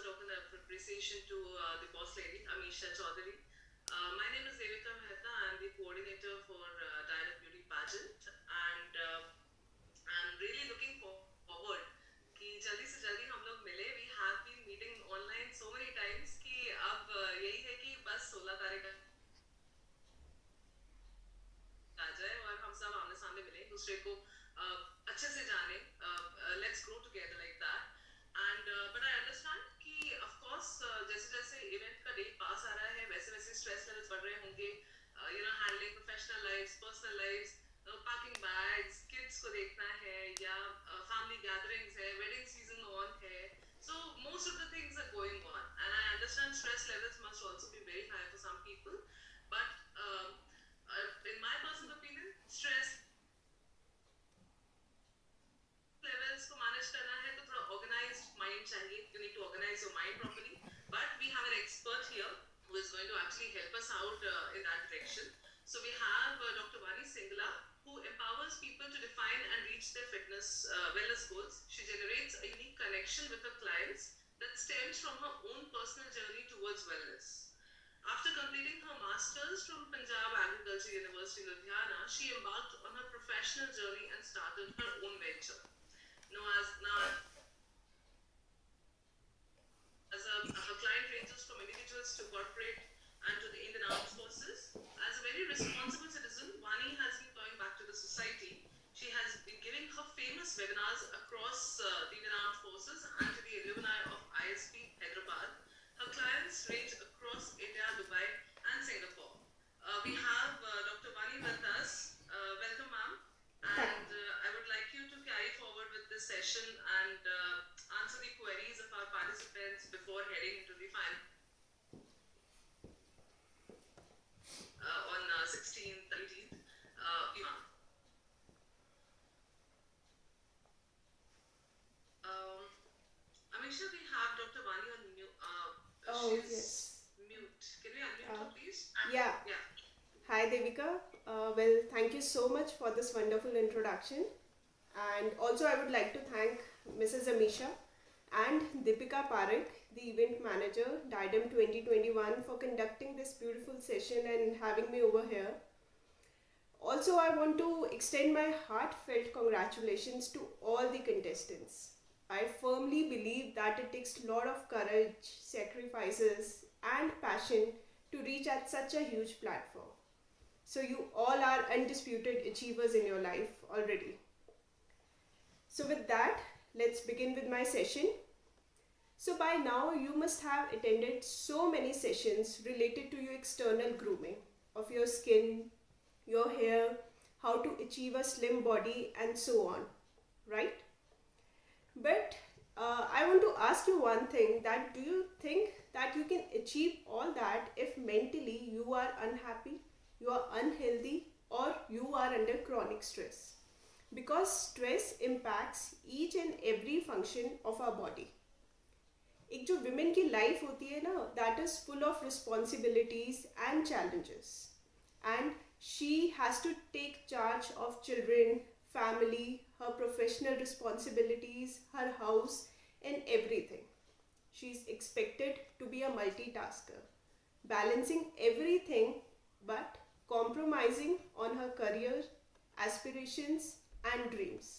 token of appreciation to the boss lady, Amisha Chaudhary. My name is Devika Mehta. I'm the coordinator for Dial-Up Beauty Pageant, and I'm really looking forward कि जल्दी से जल्दी हम लोग मिले. We have been meeting online so many times कि अब यही है कि बस 16 तारीख आ जाए और हम सब आमने सामने मिले, दूसरे को अच्छे से जाने. Let's grow together like that. And but I understand कि of course जैसे जैसे इवेंट का डेट पास आ रहा है वैसे वैसे स्ट्रेस लेवल्स बढ़ रहे होंगे. Handling professional life, personal life, packing bags, kids को देखना है या फैमिली गैदरिंग्स है, वेडिंग सीजन ऑन है. So most of the things are going on, and I understand stress levels must also be very high for some people. But in my personal opinion, stress levels को manage करना है तो थोड़ा organized mind चाहिए. You need to organize your mind properly. But we have an expert here who is going to actually help us out in that direction. So we have Dr. Vani Singla, who empowers people to define and reach their fitness wellness goals. She generates a unique connection with her clients that stems from her own personal journey towards wellness. After completing her master's from Punjab Agriculture University, Ludhiana, she embarked on her professional journey and started her own venture. Her client ranges from individuals to corporate and to the Indian Armed Forces. As a very responsible citizen, Vani has been going back to the society. She has been giving her famous webinars across the Indian Armed Forces and to the alumni of ISP Hyderabad. Her clients range across India, Dubai, and Singapore. We have Dr. Vani with us. Welcome, ma'am. And I would like you to carry forward with this session and answer the queries of our participants before heading into the final on 16th, 18th. Amisha, we have Dr. Vani on mute. She's Yes. mute. Can we unmute her, please? Yeah. Yeah. Hi, Devika. Well, thank you so much for this wonderful introduction. And also, I would like to thank Mrs. Amisha and Deepika Parekh, the event manager, DIDEM 2021, for conducting this beautiful session and having me over here. Also, I want to extend my heartfelt congratulations to all the contestants. I firmly believe that it takes a lot of courage, sacrifices, and passion to reach at such a huge platform. So, you all are undisputed achievers in your life already. So, with that, let's begin with my session. So, by now, you must have attended so many sessions related to your external grooming of your skin, your hair, how to achieve a slim body, and so on, right? But I want to ask you one thing, that do you think that you can achieve all that if mentally you are unhappy, you are unhealthy, or you are under chronic stress? Because stress impacts each and every function of our body. एक जो women की life होती है ना, that is full of responsibilities and challenges, and she has to take charge of children, family, her professional responsibilities, her house, and everything. She is expected to be a multitasker, balancing everything but compromising on her career, aspirations, and dreams.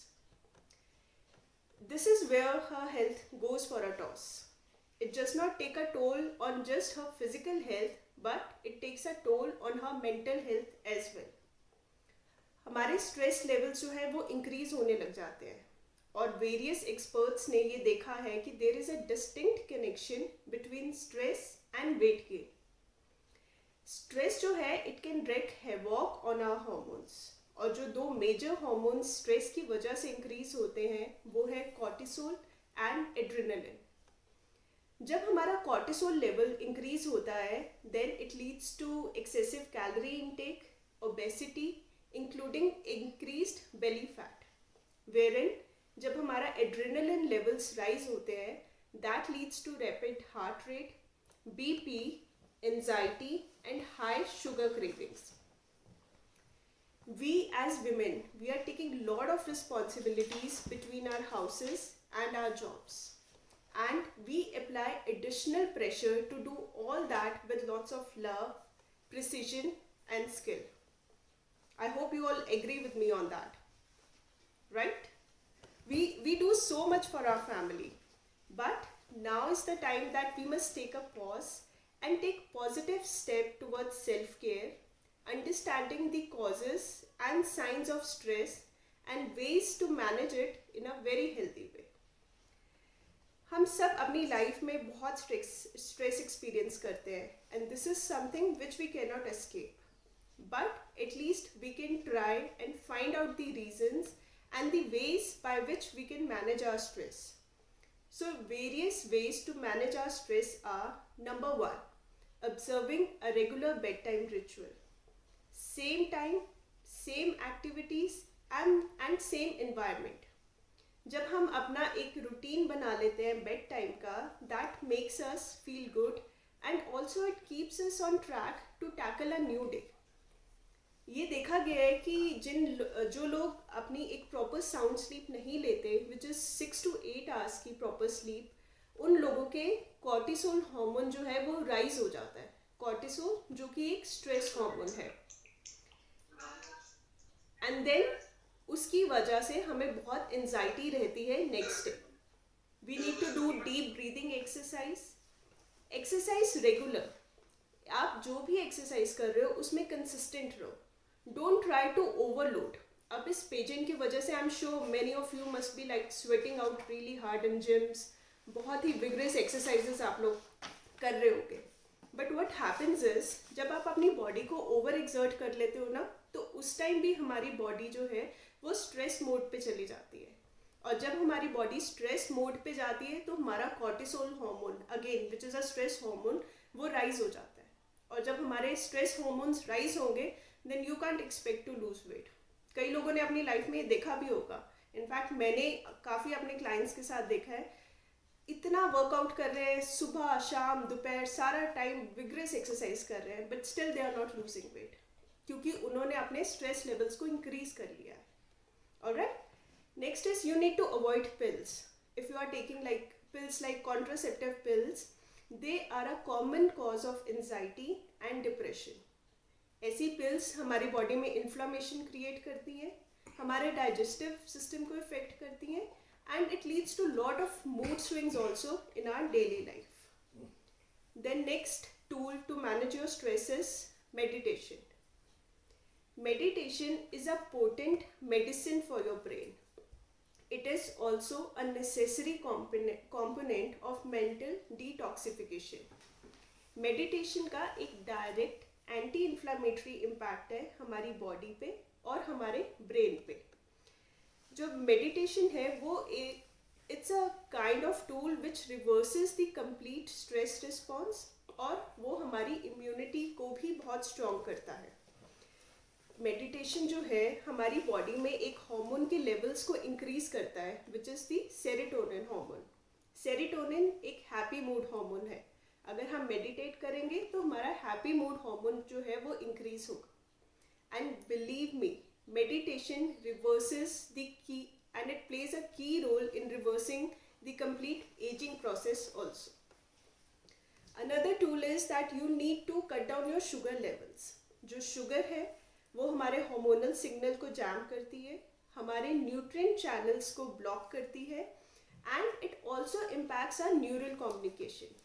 This is where her health goes for a toss. It does not take a toll on just her physical health, but it takes a toll on her mental health as well. हमारे stress levels जो है वो increase होने लग जाते हैं, और various experts ने ये देखा है कि there is a distinct connection between stress and weight gain. Stress जो है it can wreak havoc on our hormones, और जो दो मेजर हार्मोन्स स्ट्रेस की वजह से इंक्रीज होते हैं वो है कॉर्टिसोल एंड एड्रेनालिन. जब हमारा कॉर्टिसोल लेवल इंक्रीज होता है then it leads to excessive calorie intake, obesity, including increased belly fat. Wherein जब हमारा एड्रेनालिन लेवल्स राइज होते हैं that leads to rapid heart rate, BP, anxiety and high sugar cravings. We as women, we are taking lot of responsibilities between our houses and our jobs. and we apply additional pressure to do all that with lots of love, precision, and skill. I hope you all agree with me on that, right? We do so much for our family, but now is the time that we must take a pause and take positive step towards self-care, understanding the causes and signs of stress and ways to manage it in a very healthy way. हम सब अपनी life में बहुत stress experience करते हैं and this is something which we can not escape but at least we can try and find out the reasons and the ways by which we can manage our stress. So various ways to manage our stress are: number 1, observing a regular bedtime ritual. Same time, same activities and same environment. जब हम अपना एक routine बना लेते हैं bed time का, that makes us feel good and also it keeps us on track to tackle a new day. ये देखा गया है कि जो लोग अपनी एक प्रॉपर साउंड स्लीप नहीं लेते, विच इज़ 6 to 8 आवर्स की प्रॉपर स्लीप, उन लोगों के कॉर्टिसोल हार्मोन जो है वो राइज हो जाता है. कॉर्टिसोल जो कि एक स्ट्रेस हार्मोन है, एंड देन उसकी वजह से हमें बहुत एंजाइटी रहती है next day. We need to do deep breathing exercise regular. आप जो भी एक्सरसाइज कर रहे हो उसमें कंसिस्टेंट रहो. Don't try to overload. अब इस पेजेंट की वजह से I am sure many of you must be like sweating out really hard in gyms. बहुत ही विग्रेस एक्सरसाइजेस आप लोग कर रहे होगे. बट व्हाट हैपेंस इज, जब आप अपनी बॉडी को ओवर एक्सर्ट कर लेते हो ना, तो उस टाइम भी हमारी बॉडी जो है वो स्ट्रेस मोड पे चली जाती है. और जब हमारी बॉडी स्ट्रेस मोड पे जाती है तो हमारा cortisol hormone, again which is a stress hormone, वो राइज हो जाता है. और जब हमारे स्ट्रेस हार्मोन्स राइज होंगे then you can't expect to lose weight. कई लोगों ने अपनी लाइफ में देखा भी होगा. इनफैक्ट मैंने काफ़ी अपने क्लाइंट्स के साथ देखा है, इतना वर्कआउट कर रहे हैं, सुबह शाम दोपहर सारा टाइम विग्रेस एक्सरसाइज कर रहे हैं, but still they are not losing weight, क्योंकि उन्होंने अपने स्ट्रेस लेवल्स को इंक्रीज कर लिया है. Alright, next is you need to avoid pills. If you are taking like pills like contraceptive pills, they are a common cause of anxiety and depression. ऐसी pills हमारी body में inflammation create करती हैं, हमारे digestive system को effect करती हैं, and it leads to lot of mood swings also in our daily life. Then next tool to manage your stress is meditation. Meditation is a potent medicine for your brain. It is also a necessary component of mental detoxification. Meditation का एक direct anti inflammatory impact है हमारी body पे और हमारे brain पे. जो meditation है वो it's a kind of tool which reverses the complete stress response, और वो हमारी इम्यूनिटी को भी बहुत स्ट्रॉन्ग करता है. मेडिटेशन जो है हमारी बॉडी में एक हार्मोन के लेवल्स को इंक्रीज करता है, which is the serotonin hormone. Serotonin एक हैप्पी मूड हार्मोन है. अगर हम मेडिटेट करेंगे तो हमारा हैप्पी मूड हार्मोन जो है वो इंक्रीज होगा. And believe me, meditation reverses the key and it plays a key role in reversing the complete ageing process also. Another tool is that you need to cut down your sugar levels. जो sugar है वो हमारे hormonal signal को jam करती है, हमारे nutrient channels को block करती है, and it also impacts our neural communication.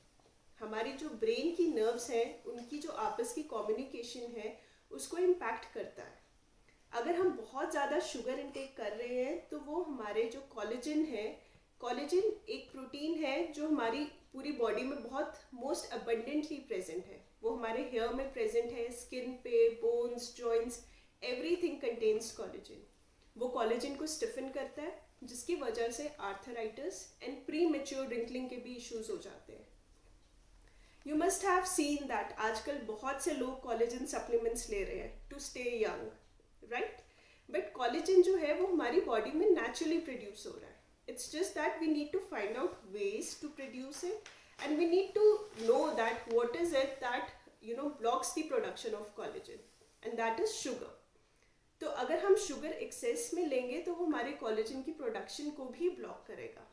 हमारी जो ब्रेन की नर्व्स हैं उनकी जो आपस की कम्युनिकेशन है उसको इम्पैक्ट करता है. अगर हम बहुत ज़्यादा शुगर इंटेक कर रहे हैं तो वो हमारे जो कोलेजन है, कोलेजन एक प्रोटीन है जो हमारी पूरी बॉडी में बहुत मोस्ट अबंडेंटली प्रेजेंट है. वो हमारे हेयर में प्रेजेंट है, स्किन पे, bones, joints, everything contains collagen. वो कोलेजन को स्टिफन करता है, जिसकी वजह से arthritis and premature wrinkling के भी इश्यूज हो जाते हैं. You must have seen that आजकल बहुत से लोग कोलेजन सप्लीमेंट्स ले रहे हैं to stay young, right? But collagen जो है वो हमारी बॉडी में नेचुरली प्रोड्यूस हो रहा है. It's just that we need to find out ways to produce it, and we need to know that what is it that blocks the production of collagen, and that is sugar. तो अगर हम sugar access में लेंगे तो वो हमारे collagen की production को भी ब्लॉक करेगा.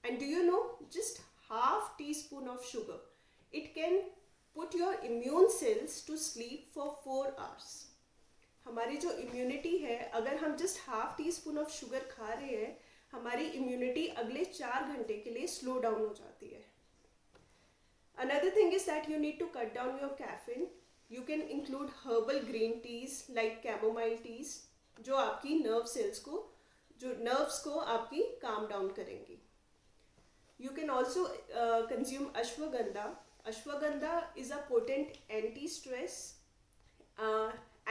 And do you know, just half teaspoon of sugar, it can put your immune cells to sleep for 4 hours. हमारी जो इम्यूनिटी है, अगर हम just half tea spoon of sugar खा रहे हैं, हमारी इम्यूनिटी अगले 4 घंटे के लिए स्लो डाउन हो जाती है. Another thing is that you need to cut down your caffeine. You can include herbal green teas like chamomile teas, जो आपकी नर्व्स को आपकी काम डाउन करेंगी. You can also consume ashwagandha. Ashwagandha is a potent anti-stress,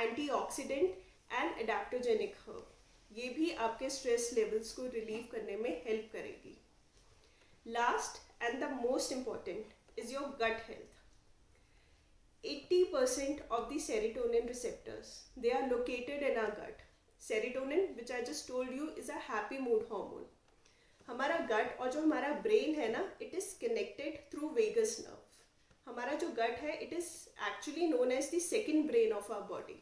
antioxidant and adaptogenic herb. ये भी आपके stress levels को relieve करने में हेल्प करेगी. Last and the most important is your gut health. 80% of the serotonin receptors, they are located in our gut. Serotonin, which I just told you, is a happy mood hormone. हमारा गट और जो हमारा brain है ना, it is connected through vagus nerve. हमारा जो gut है, it is actually known as the second brain of our body.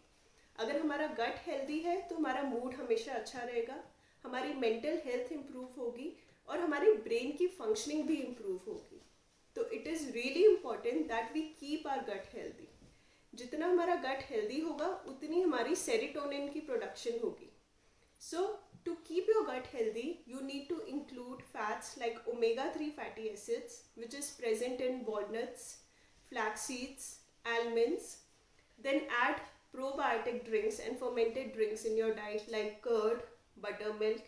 अगर हमारा गट हेल्दी है तो हमारा मूड हमेशा अच्छा रहेगा, हमारी मेंटल हेल्थ इंप्रूव होगी और हमारी ब्रेन की फंक्शनिंग भी इंप्रूव होगी. तो it is really important that we keep our gut healthy. जितना हमारा गट हेल्दी होगा उतनी हमारी सेरोटोनिन की प्रोडक्शन होगी. सो to keep your gut healthy, you need to include fats like omega-3 fatty acids, which is present in walnuts, flax seeds, almonds. Then add probiotic drinks and fermented drinks in your diet like curd, buttermilk.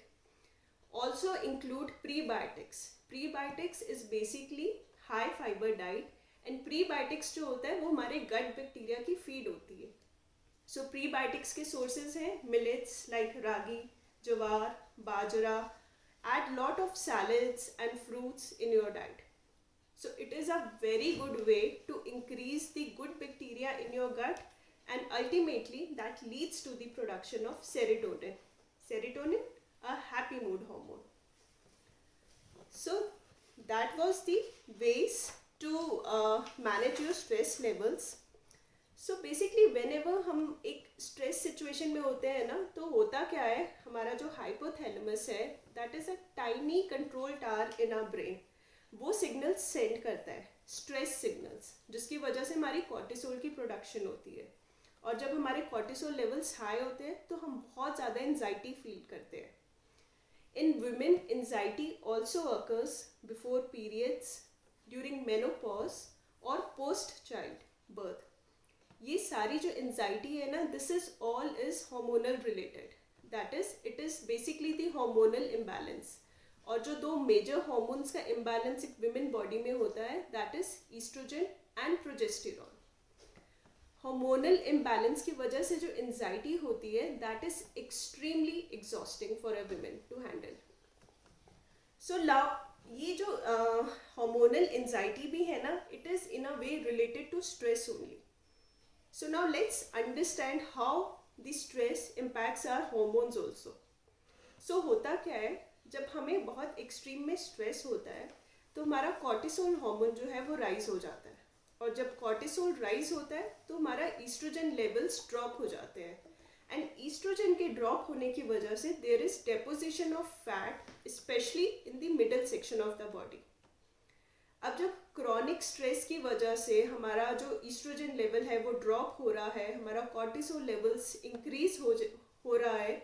Also include prebiotics. Prebiotics is basically high fiber diet, and prebiotics जो होता है वो हमारे gut bacteria की feed होती है. So prebiotics के sources हैं millets like ragi, jawar, bajra. Add lot of salads and fruits in your diet. So it is a very good way to increase the good bacteria in your gut, and ultimately that leads to the production of serotonin. Serotonin, a happy mood hormone. So that was the ways to manage your stress levels. So basically whenever हम एक stress situation में होते हैं ना, तो होता क्या है, हमारा जो हाइपोथैलेमस है, that is a tiny control tower in our brain. वो सिग्नल्स सेंड करता है, स्ट्रेस सिग्नल्स, जिसकी वजह से हमारी कॉर्टिसोल की प्रोडक्शन होती है. और जब हमारे कॉर्टिसोल लेवल्स हाई होते हैं तो हम बहुत ज़्यादा एंजाइटी फील करते हैं. In women anxiety also occurs before periods, during menopause और पोस्ट चाइल्ड बर्थ. ये सारी जो एंजाइटी है ना, this is all is hormonal related. That is, it is basically the hormonal imbalance. और जो दो मेजर हार्मोन्स का इम्बैलेंस एक विमेन बॉडी में होता है, that is estrogen and progesterone. Hormonal imbalance की वजह से जो एंजाइटी होती है, that is extremely exhausting for a women to handle. So ये जो हार्मोनल एंजाइटी भी है ना, it is in a way related to stress only. So now let's understand how the stress impacts our hormones also. So होता क्या है, जब हमें बहुत एक्सट्रीम में स्ट्रेस होता है तो हमारा कॉर्टिसोल हार्मोन जो है वो राइज हो जाता है. और जब कॉर्टिसोल राइज होता है तो हमारा ईस्ट्रोजन लेवल्स ड्रॉप हो जाते हैं. एंड ईस्ट्रोजन के ड्रॉप होने की वजह से there is deposition of fat, specially in the middle section of the body. अब जब क्रॉनिक स्ट्रेस की वजह से हमारा जो ईस्ट्रोजन लेवल है वो ड्रॉप हो रहा है, हमारा कॉर्टिसोल लेवल्स इंक्रीज हो रहा है,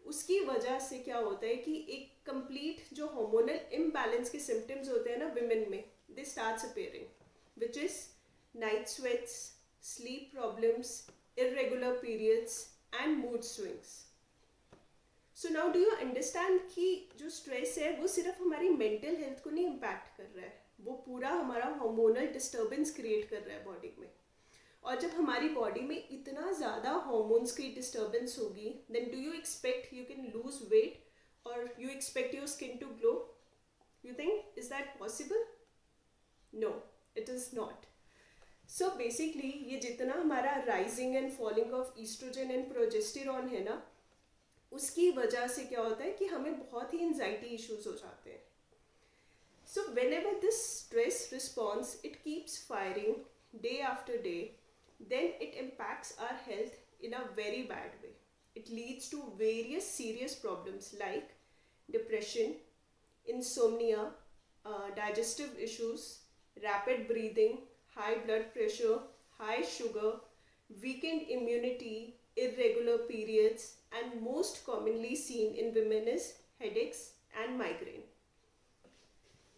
उसकी वजह से क्या होता है कि एक कंप्लीट जो हार्मोनल इम्बैलेंस के सिम्टम्स होते हैं ना विमेन में, they starts appearing, which is night sweats, sleep problems, irregular periods and mood swings. So now do you understand कि जो स्ट्रेस है वो सिर्फ हमारी मेंटल हेल्थ को नहीं इम्पैक्ट कर रहा है, वो पूरा हमारा हार्मोनल डिस्टर्बेंस क्रिएट कर रहा है बॉडी में. और जब हमारी बॉडी में इतना ज़्यादा हार्मोन्स की डिस्टर्बेंस होगी, then do you expect you can lose weight और you expect your skin to glow? You think is that possible? No, it is not. So basically ये जितना हमारा rising and falling of oestrogen and progesterone है ना, उसकी वजह से क्या होता है कि हमें बहुत ही एंजाइटी इश्यूज हो जाते हैं. So whenever this stress response, it keeps firing day after day, then it impacts our health in a very bad way. It leads to various serious problems like depression, insomnia, digestive issues, rapid breathing, high blood pressure, high sugar, weakened immunity, irregular periods, and most commonly seen in women is headaches and migraine.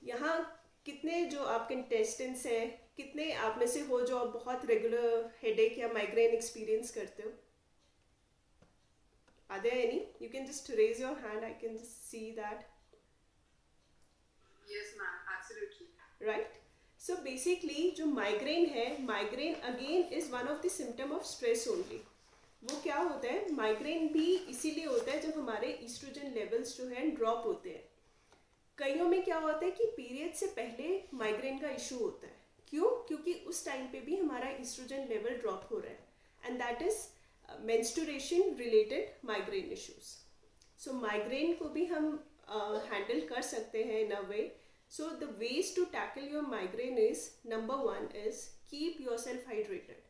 यहाँ कितने जो आपके इंटेस्टिन्स हैं, कितने आप में से हो जो आप बहुत रेगुलर हेडेक या माइग्रेन एक्सपीरियंस करते हो? Are there any? You can just raise your hand. I can just see that. Yes, ma'am. Absolutely. Right? So basically जो माइग्रेन है, migraine again is one of the symptom of stress only. वो क्या होता है, migraine भी इसीलिए होता है जब हमारे ईस्ट्रोजन लेवल्स जो है ड्रॉप होते हैं. कईयों में क्या होता है कि पीरियड से पहले माइग्रेन का इशू होता है. क्यों? क्योंकि उस टाइम पे भी हमारा ईस्ट्रोजन लेवल ड्रॉप हो रहा है, and that is menstruation related migraine issues. So migraine को भी हम हैंडल कर सकते हैं इन a way. So the ways to tackle your migraine is, number one is keep yourself hydrated.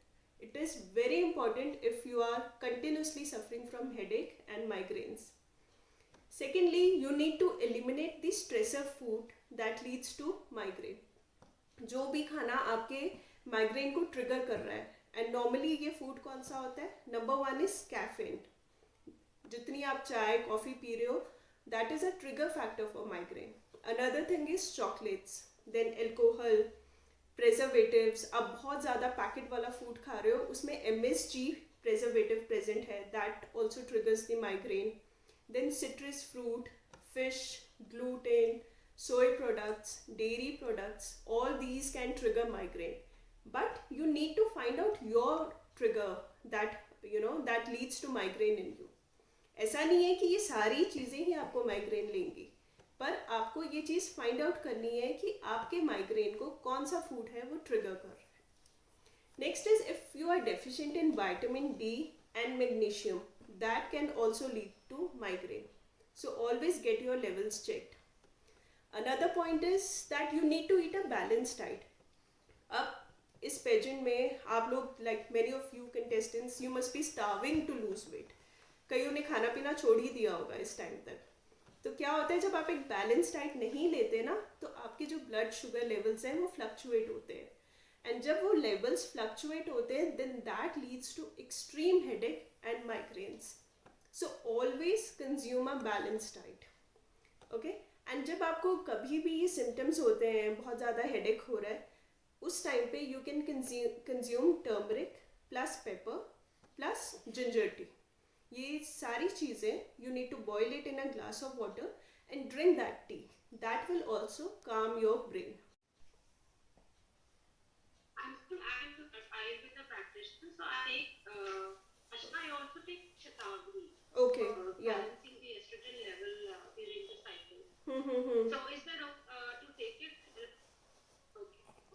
It is very important if you are continuously suffering from headache and migraines. Secondly, you need to eliminate the stressor food that leads to migraine. जो भी खाना आपके migraine को trigger कर रहा है, and normally ये food कौन सा होता है? Number one is caffeine. जितनी आप चाय कॉफ़ी पी रहे हो, that is a trigger factor for migraine. Another thing is chocolates, then alcohol, preservatives. आप बहुत ज़्यादा पैकेट वाला फूड खा रहे हो, उसमें MSG preservative present है, that also triggers the migraine. Then citrus fruit, fish, gluten, soy products, dairy products, all these can trigger migraine. But you need to find out your trigger that leads to migraine in you. ऐसा नहीं है कि ये सारी चीज़ें ही आपको migraine लेंगी, पर आपको ये चीज़ फाइंड आउट करनी है कि आपके माइग्रेन को कौन सा फूड है वो ट्रिगर कर रहा है. Next is if you are deficient in vitamin D and magnesium, that can also lead to migraine. So always get your levels checked. Another point is that you need to eat a balance diet. अब इस pageant में आप लोग, like many of you contestants, you must be starving to lose weight. कईयों ने खाना पीना छोड़ ही दिया होगा इस टाइम तक. तो क्या होता है, जब आप एक बैलेंस डाइट नहीं लेते ना, तो आपके जो ब्लड शुगर लेवल्स हैं वो फ्लक्चुएट होते हैं, एंड जब वो लेवल्स फ्लक्चुएट होते हैं, then that leads to extreme headache and migraines. So always consume a balance diet. Okay. And जब आपको कभी भी ये सिम्टम्स होते हैं, बहुत ज़्यादा हेडेक हो रहा है, उस टाइम पे you can consume turmeric plus paper plus ginger tea. ये सारी चीज़ें you need to boil it in a glass of water and drink that tea. That will also calm your brain. I'm Ayurveda practitioner, so I take Ashna. I also take Shatavari. Okay. Yeah. Balancing the estrogen level during the cycle. Mm-hmm. So is there to take it?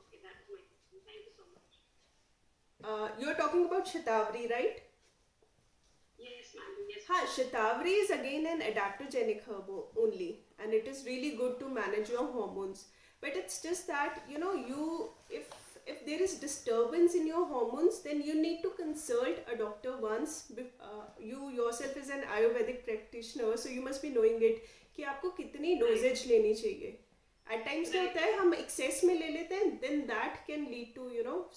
Okay, that is my question. Thank you so much. You're talking about Shatavari, right? Yes, ma'am. Yes. हाँ, Shatavari is again an adaptogenic herb only, and it is really good to manage your hormones. But it's just that if there is disturbance in your hormones, then you need to consult a doctor once. You yourself is an Ayurvedic practitioner, so you must be knowing it कि आपको कितनी doses लेनी चाहिए. At times क्या होता है, हम excess में ले लेते हैं, then that can lead to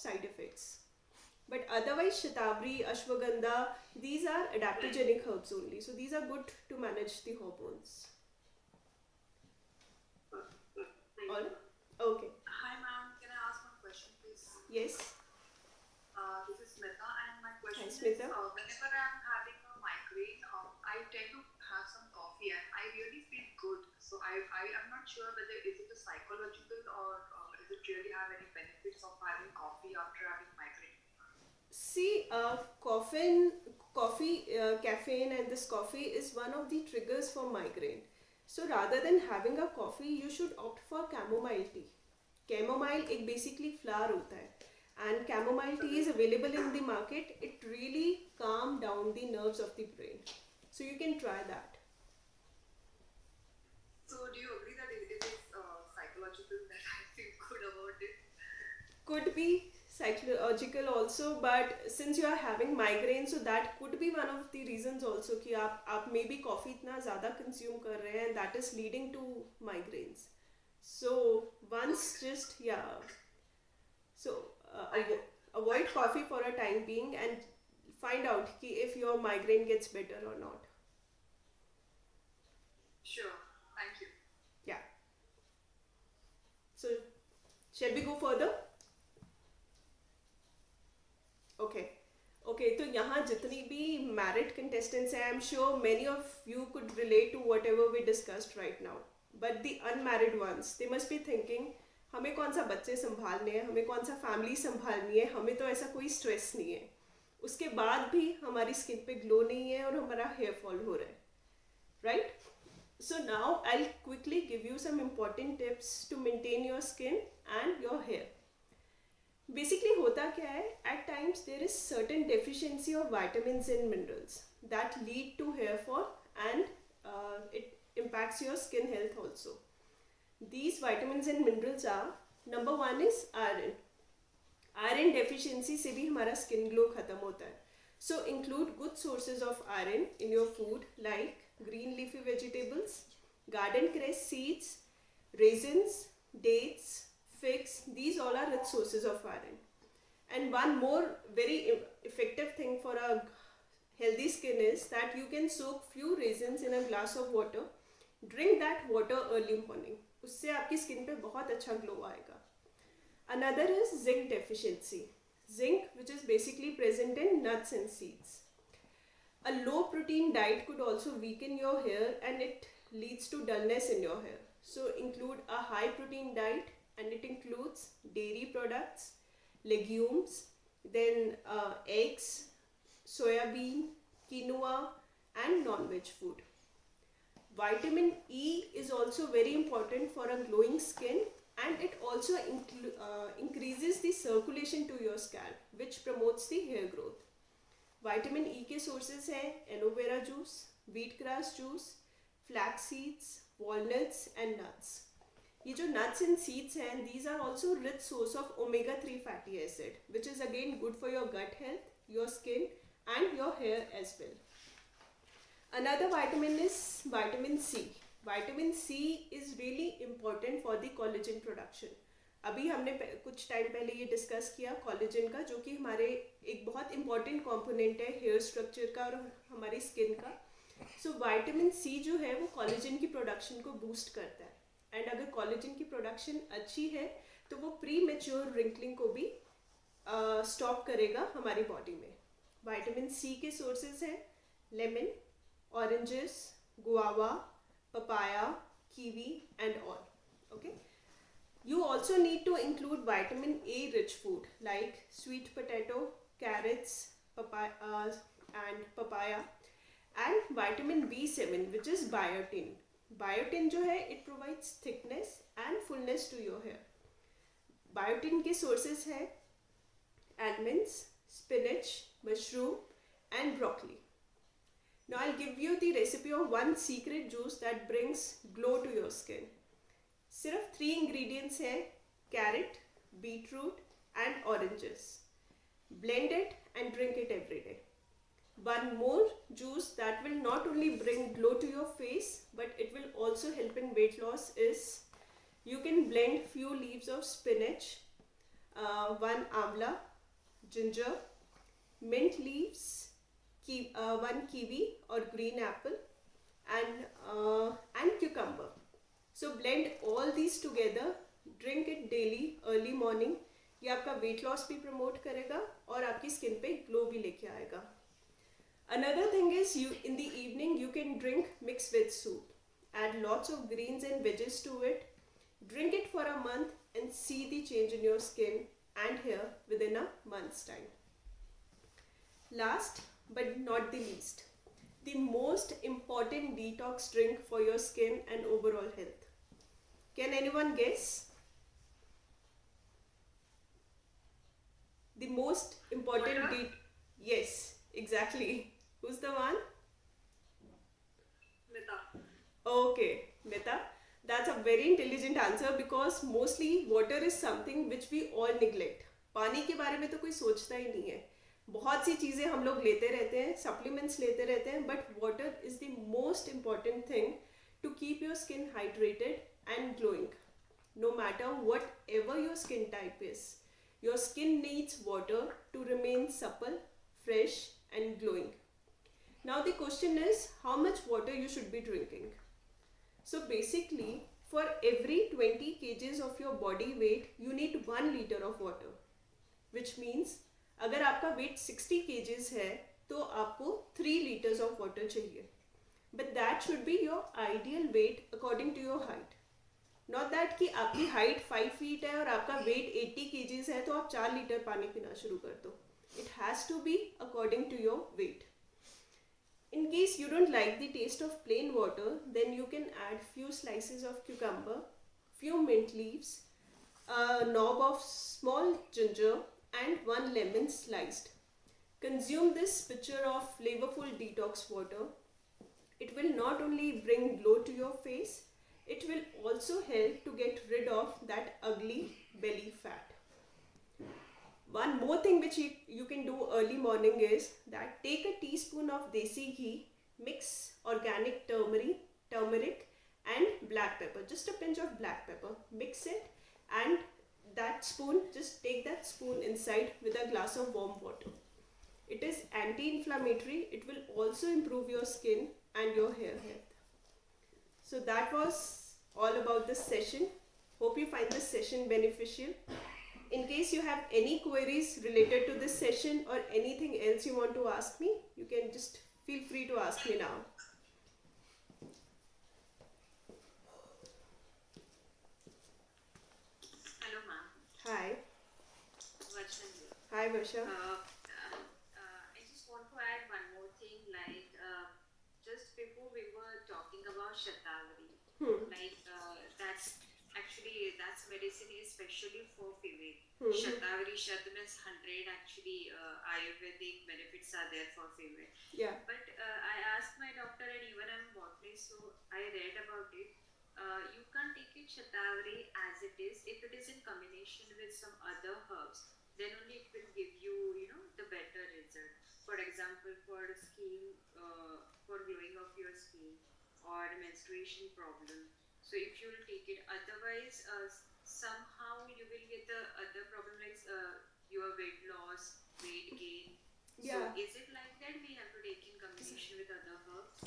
side effects. But otherwise, Shatavari, Ashwagandha, these are adaptogenic herbs only. So these are good to manage the hormones. All? Okay. Hi, ma'am. Can I ask one question, please? Yes. This is Smita, and my question Hi, Smita. is, whenever I'm having a migraine, I tend to have some coffee, and I really feel good. So I am not sure whether is it a psychological or is it really have any benefits of having coffee after having migraine? See, caffeine and this coffee is one of the triggers for migraine. So rather than having a coffee, you should opt for chamomile tea. Chamomile एक basically flower होता है, and chamomile tea is available in the market. It really calm down the nerves of the brain. So you can try that. So do you agree that it is psychological that I feel good about it? Could be psychological also, but since you are having migraine, so that could be one of the reasons also कि आप maybe coffee इतना ज़्यादा consume कर रहे हैं, and that is leading to migraines. So once just so avoid coffee for a time being and find out ki if your migraine gets better or not. Sure. Thank you. Yeah. So shall we go further? Okay. Okay, तो यहाँ जितनी भी married contestants हैं, I am sure many of you could relate to whatever we discussed right now, but the unmarried ones they must be thinking हमें कौन सा बच्चे संभालने हैं, हमें कौन सा फैमिली संभालनी है, हमें तो ऐसा कोई स्ट्रेस नहीं है, उसके बाद भी हमारी स्किन पे ग्लो नहीं है और हमारा हेयर फॉल हो रहा है, right? So now I'll quickly give you some important tips to maintain your skin and your hair. Basically होता क्या है, at times there is certain deficiency of vitamins and minerals that lead to hair fall and it impacts your skin health also. These vitamins and minerals are, number one is iron. Iron deficiency से भी हमारा skin glow खत्म होता है. So include good sources of iron in your food like green leafy vegetables, garden cress seeds, raisins, dates, figs. These all are rich sources of iron. And one more very effective thing for a healthy skin is that you can soak few raisins in a glass of water. Drink that water early morning. उससे आपकी skin पे बहुत अच्छा glow आएगा. Another is zinc deficiency. Zinc, which is basically present in nuts and seeds. A low protein diet could also weaken your hair and it leads to dullness in your hair. So include a high protein diet, and it includes dairy products, legumes, then eggs, soya bean, quinoa and non-veg food. Vitamin E is also very important for a glowing skin, and it also increases the circulation to your scalp, which promotes the hair growth. Vitamin E के sources हैं aloe vera juice, wheat grass juice, flax seeds, walnuts and nuts. ये जो nuts and seeds हैं, these are also rich source of omega 3 fatty acid which is again good for your gut health, your skin and your hair as well. Another vitamin is vitamin C. Vitamin C is really important for the collagen production. अभी हमने कुछ time पहले ये discuss किया collagen का, जो कि हमारे एक बहुत इंपॉर्टेंट कंपोनेंट है हेयर स्ट्रक्चर का और हमारी स्किन का. सो विटामिन सी जो है वो कोलेजन की प्रोडक्शन को बूस्ट करता है, एंड अगर कोलेजन की प्रोडक्शन अच्छी है तो वो प्री मैच्योर रिंकलिंग को भी स्टॉप करेगा हमारी बॉडी में. विटामिन सी के सोर्सेज हैं lemon, oranges, guava, papaya, kiwi and all. Okay. You also need to include vitamin A rich food like sweet potato, carrots, and papaya, and vitamin B7 which is biotin. Biotin जो है it provides thickness and fullness to your hair. Biotin के sources हैं almonds, spinach, mushroom and broccoli. Now I'll give you the recipe of one secret juice that brings glow to your skin. सिर्फ 3 ingredients हैं, carrot, beetroot and oranges. Blend it and drink it every day. One more juice that will not only bring glow to your face but it will also help in weight loss is you can blend few leaves of spinach, 1 amla, ginger, mint leaves, 1 kiwi or green apple and cucumber. So blend all these together, drink it daily early morning. ये आपका weight loss भी promote करेगा और आपकी skin पे glow भी लेके आएगा. Another thing is in the evening you can drink mixed veg soup. Add lots of greens and veggies to it. Drink it for a month and see the change in your skin and hair within a month's time. Last but not the least, the most important detox drink for your skin and overall health. Can anyone guess? The most important yes, exactly. Who's the one? Mita. Okay, Mita. That's a very intelligent answer because mostly water is something which we all neglect. पानी के बारे में तो कोई सोचता ही नहीं है. बहुत सी चीज़ें हम लोग लेते रहते हैं, सप्लीमेंट्स लेते रहते हैं, but water is the most important thing to keep your skin hydrated and glowing. no matter whatever your skin type is. Your skin needs water to remain supple, fresh, and glowing. Now the question is how much water you should be drinking. So basically, for every 20 kgs of your body weight, you need 1 liter of water. Which means अगर आपका weight 60 kgs है तो आपको 3 liters of water चाहिए. But that should be your ideal weight according to your height. Not that कि आपकी height 5 feet है और आपका weight 80 kgs है तो आप 4 लीटर पानी पीना शुरू कर दो. It has to be according to your weight. In case you don't like the taste of plain water, then you can add few slices of cucumber, few mint leaves, a knob of small ginger, and 1 lemon sliced. Consume this pitcher of flavorful detox water. It will not only bring glow to your face, it will also help to get rid of that ugly belly fat. One more thing which you can do early morning is that take a teaspoon of desi ghee, mix organic turmeric and black pepper, just a pinch of black pepper, mix it, and that spoon, just take that spoon inside with a glass of warm water. It is anti-inflammatory. It will also improve your skin and your hair health. So that was all about this session. Hope you find this session beneficial. In case you have any queries related to this session or anything else you want to ask me, you can just feel free to ask me now. Hello, ma'am. Hi. Varsha here. Hi, Varsha. I just want to add one more thing. Like just before we were talking about Shatavari, that's medicine especially for female. Shatavari, Shat means 100. Actually, Ayurvedic benefits are there for female. Yeah. But I asked my doctor, and even I'm botany, so I read about it. You can't take it Shatavari as it is. If it is in combination with some other herbs, then only it will give you, the better result. For example, for skin, for glowing of your skin or menstruation problem. So if you will take it, otherwise, somehow you will get the other problem like your weight loss, weight gain. Yeah. So is it like that we have to take in combination with other herbs?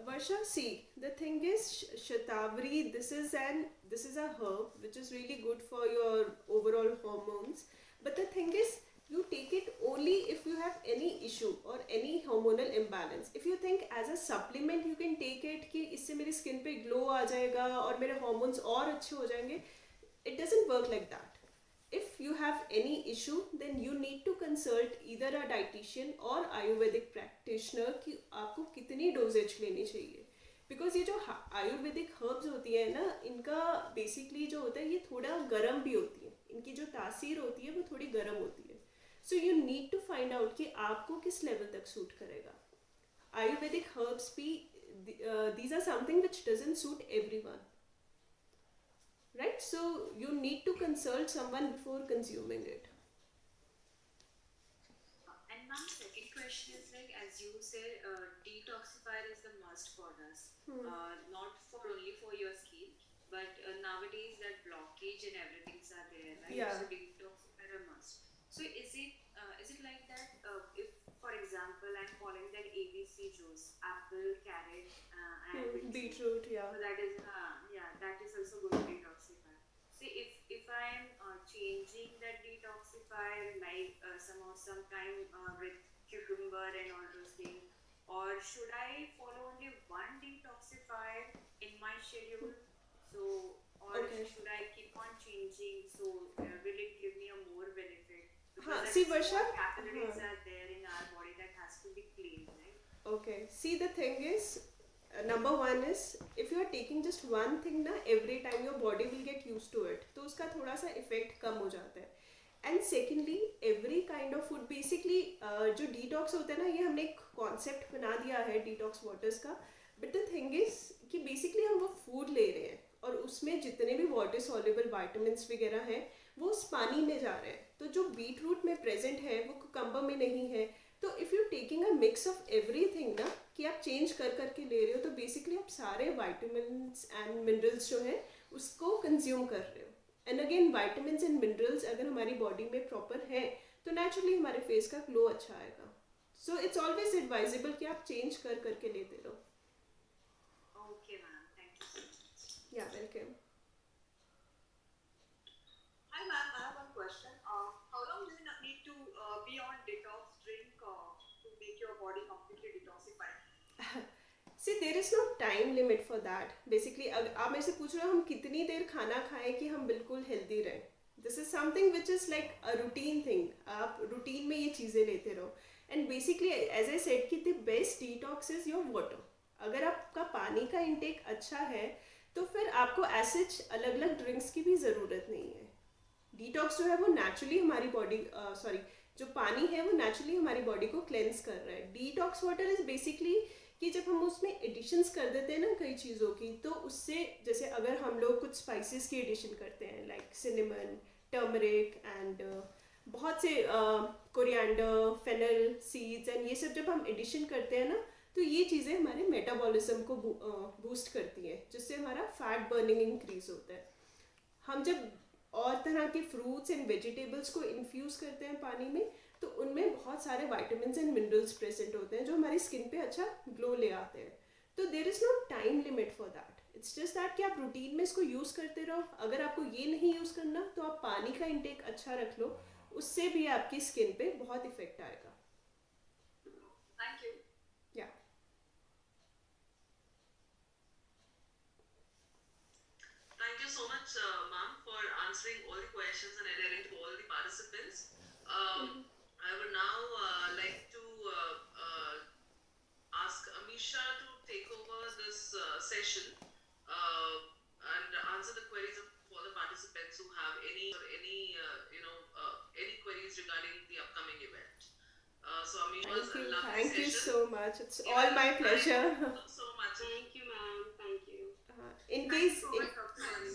Varsha, see, the thing is, Shatavari, this is a herb which is really good for your overall hormones. But the thing is, you take it only if you have any issue or any hormonal imbalance. If you think as a supplement you can take it कि इससे मेरी skin पे glow आ जाएगा और मेरे hormones और अच्छे हो जाएंगे, it doesn't work like that. If you have any issue, then you need to consult either a dietitian or Ayurvedic practitioner कि आपको कितनी dosage लेनी चाहिए. Because ये जो Ayurvedic herbs होती है ना, इनका basically जो होता है ये थोड़ा गर्म भी होती है. इनकी जो तासीर होती है वो थोड़ी गर्म होती है. So you need to find out कि आपको किस level तक suit करेगा. Ayurvedic herbs भी these are something which doesn't suit everyone. Right? So you need to consult someone before consuming it. And ma'am, second question is like, as you say, detoxifier is the must for us. Not for only for your skin, but nowadays that blockage and everything are there, right? Yeah. So detoxifier a must. So is it like that? If, for example, I'm following that ABC juice, apple, carrot, and Beetroot, yeah. so that is also good detoxifier. See, if I'm changing that detoxifier like sometime with cucumber and all those things, or should I follow only one detoxifier in my schedule? So, or should I keep on changing? So, will it give me a more benefit? Because See, Varsha. capillaries are there in our body that has to be cleaned, right? Okay. See, the thing is, number one is, if you are taking just one thing na, every time your body will get used to it. तो उसका थोड़ा सा effect कम हो जाता है. And secondly, every kind of food, basically जो detox होता है ना, ये हमने एक concept बना दिया है detox waters का. But the thing is कि basically हम वो food ले रहे हैं और उसमें जितने भी water soluble vitamins वगैरह हैं वो उस पानी में जा रहे हैं. तो जो बीटरूट में प्रेजेंट है वो कुकम्बर में नहीं है. तो if you taking a mix of everything ना, कि आप चेंज कर करके ले रहे हो, तो बेसिकली आप सारे विटामिन्स एंड मिनरल्स जो हैं उसको कंज्यूम कर रहे हो. And again vitamin and minerals अगर हमारी बॉडी में प्रॉपर है तो नेचुरली हमारे फेस का ग्लो अच्छा आएगा. सो इट्स ऑलवेज एडवाइजेबल कि आप चेंज कर करके लेते रहो. Okay, ma'am. Thank you so much. या welcome. Hi ma'am, I have one question. How long do you need to be on detox drink to make your body completely detoxified? See, there is no time limit for that. Basically, आप मेरे से पूछ रहे हो हम कितनी देर खाना खाएं कि हम बिल्कुल हेल्दी रहें. This is something which is like a routine thing. आप रूटीन में ये चीज़ें लेते रहो. And basically, as I said, कि the best detox is your water. अगर आपका पानी का इंटेक अच्छा है तो फिर आपको ऐसे अलग अलग ड्रिंक्स की भी ज़रूरत नहीं है. डिटॉक्स जो है वो नेचुरली हमारी बॉडी जो पानी है वो नेचुरली हमारी बॉडी को क्लेंस कर रहा है. डिटॉक्स वाटर इज बेसिकली कि जब हम उसमें एडिशंस कर देते हैं ना कई चीज़ों की, तो उससे जैसे अगर हम लोग कुछ स्पाइसेस की एडिशन करते हैं लाइक सिनेमन, टर्मरिक एंड बहुत से कोरिएंडर, फेनल सीड्स एंड ये सब जब हम एडिशन करते हैं ना तो ये चीज़ें हमारे मेटाबॉलिज्म को बूस्ट करती हैं जिससे हमारा फैट बर्निंग इंक्रीज होता है. हम जब और तरह के फ्रूट्स एंड वेजिटेबल्स को इन्फ्यूज़ करते हैं पानी में तो उनमें बहुत सारे वाइटामिन एंड मिनरल्स प्रेजेंट होते हैं जो हमारी स्किन पे अच्छा ग्लो ले आते हैं. तो there is no time limit for that. It's just that कि आप रूटीन में इसको यूज़ करते रहो. अगर आपको ये नहीं यूज़ करना तो आप पानी का इंटेक अच्छा रख लो, उससे भी आपकी स्किन पे बहुत इफेक्ट आएगा. Thank you. या Thank you so much, ma'am, for answering all the questions and adhering to all the participants. I would now like to ask Amisha to take over this session and answer the queries of all the participants who have any queries regarding the upcoming event. So Amisha, was a lovely thank you session. so much. It's all my pleasure. Thank you so much. Thank you, ma'am. Thank you. In Thank you case so much, Dr. Vani.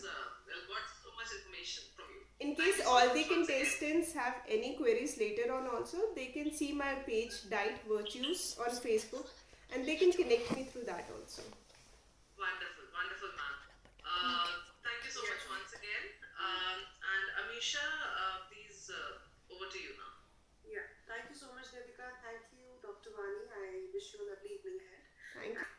Well, got so much information from you. in Thank case you so all much the once again. contestants have any queries later on also, they can see my page Diet Virtues on Facebook and they can connect me through that also. Wonderful, wonderful, ma'am. Thank you so much once again. And Amisha, please, over to you now. Yeah, thank you so much, Devika. Thank you, Dr. Vani. I wish you a lovely evening ahead. Thank you.